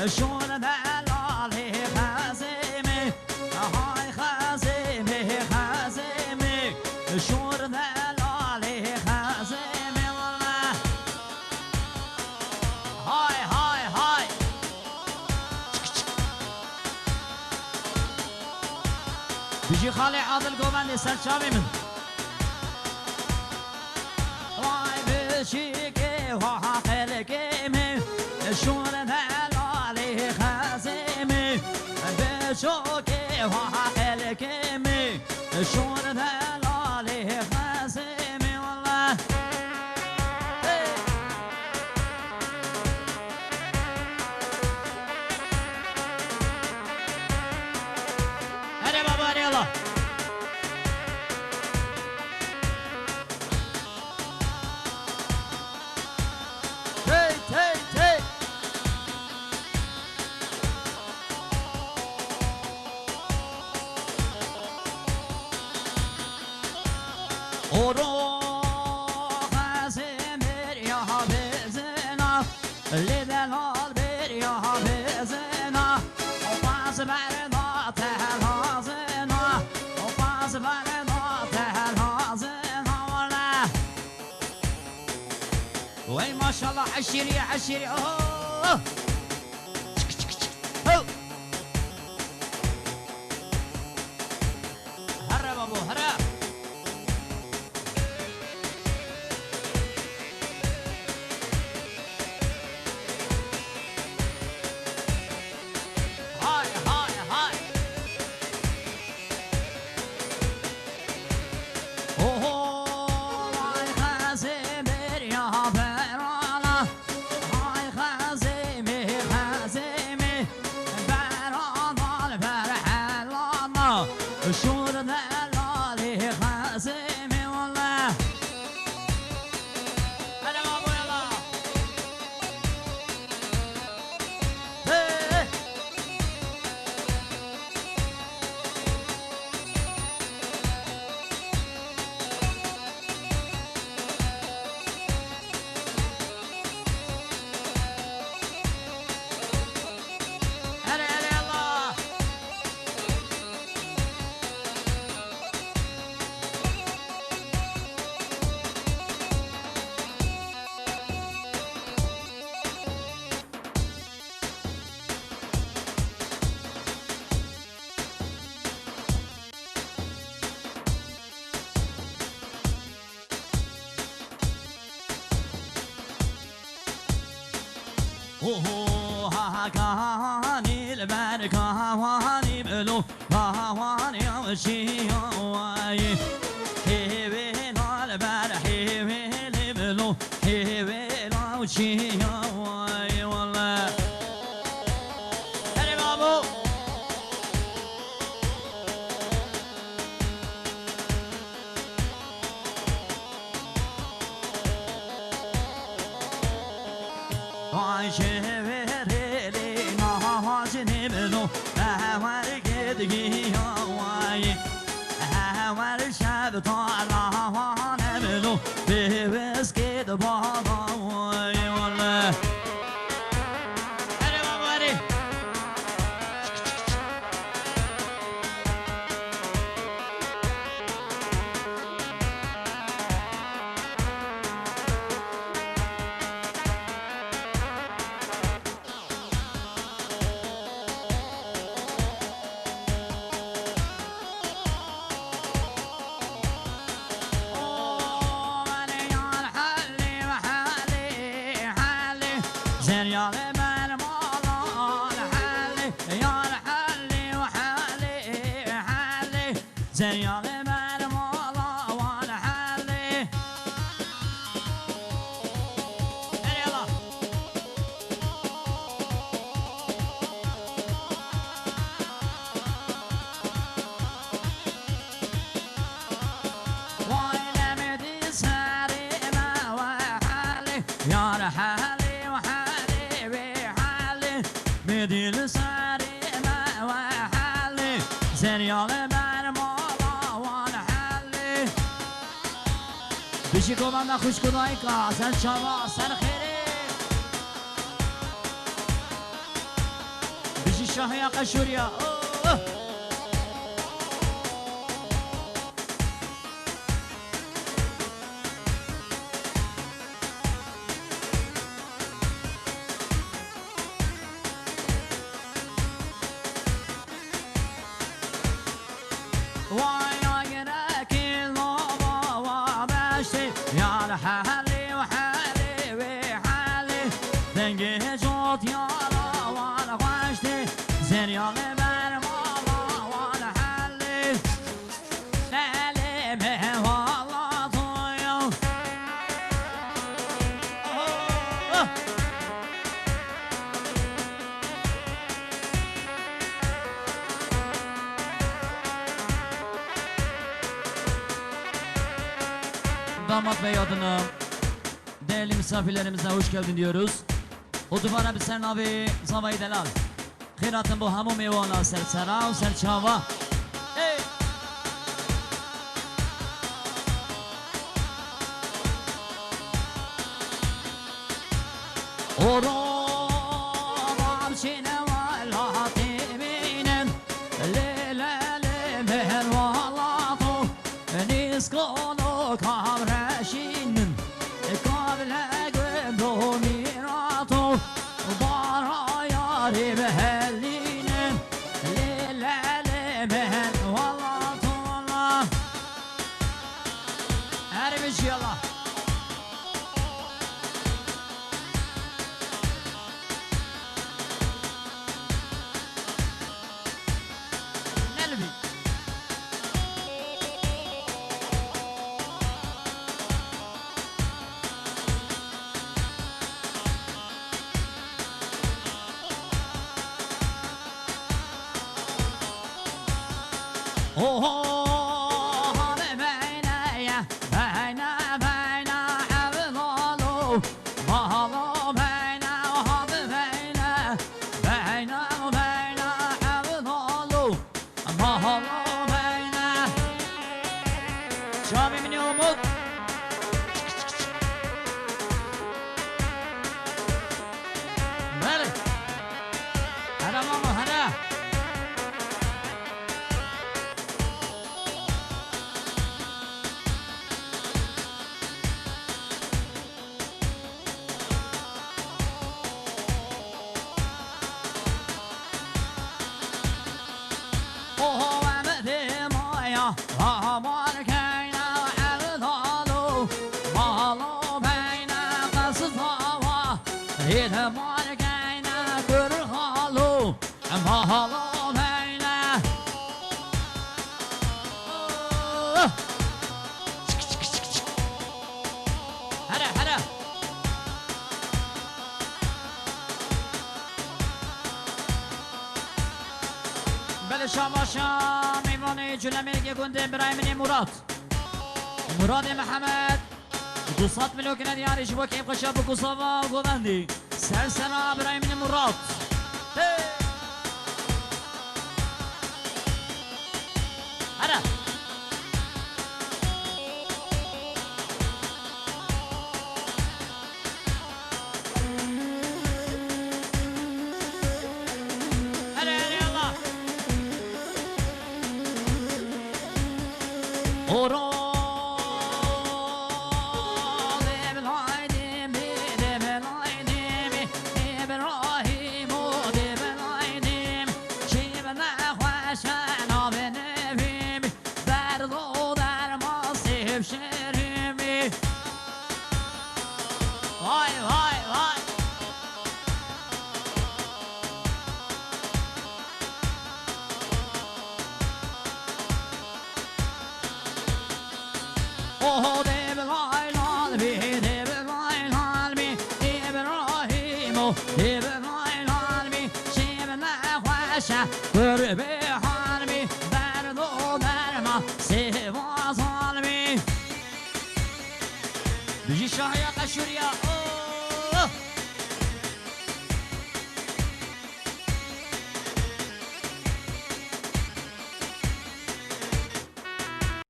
شور دلالی خزیمی های خزیمی خزیمی شور دلالی خزیمی والله های های های بيجي خالي عادل قوماني سرچاوي من واي بشيكي وحاقلكي من شور دلالي خزيمي بشوكي وحاقلكي من شور دلالي خزيمي والله هلا بابا يلا وي ما شاء الله عشيري عشيري اوه هرب ابو هرب هاي هاي هاي شور دلالي خزيمي والله هلا بابو يلا هلا هلا يلا ها كاني البركاني بلو هواني وشي هواي هيبينا البرحي ويلي بلو هيبينا وشي هواي والله هلي بابو شهرلي نهاجني بلو هوار قدقي هواي هوار شب طالع وانا بلو ببس كده بابا واي والله هلي بابا هلي بشی کمان خوش کنایی که سر شما سر خیره شهية قشوريا Damat Bey adına değerli misafirlerimize hoş geldin diyoruz. O duvara bir sen abi zavayı delal. Khairatın bu hamu meyvana sersera ve serçava. Hey! Oram çine vala teminen lelele mehervalatu niskonu kavreşinin kavle gömdo miratu bara yari behellinin lelele mehervalatu Allah ermiş yallah. شاماشا میوانه جلمه گنده برای مراد مراد محمد 200 میلیون کنه دیاری شبا که قشا بکوساوا و گوندی سرسنا برای مراد هره قربي حرمي بردو درما سيوا ظالمي بيجي شهية قشوريا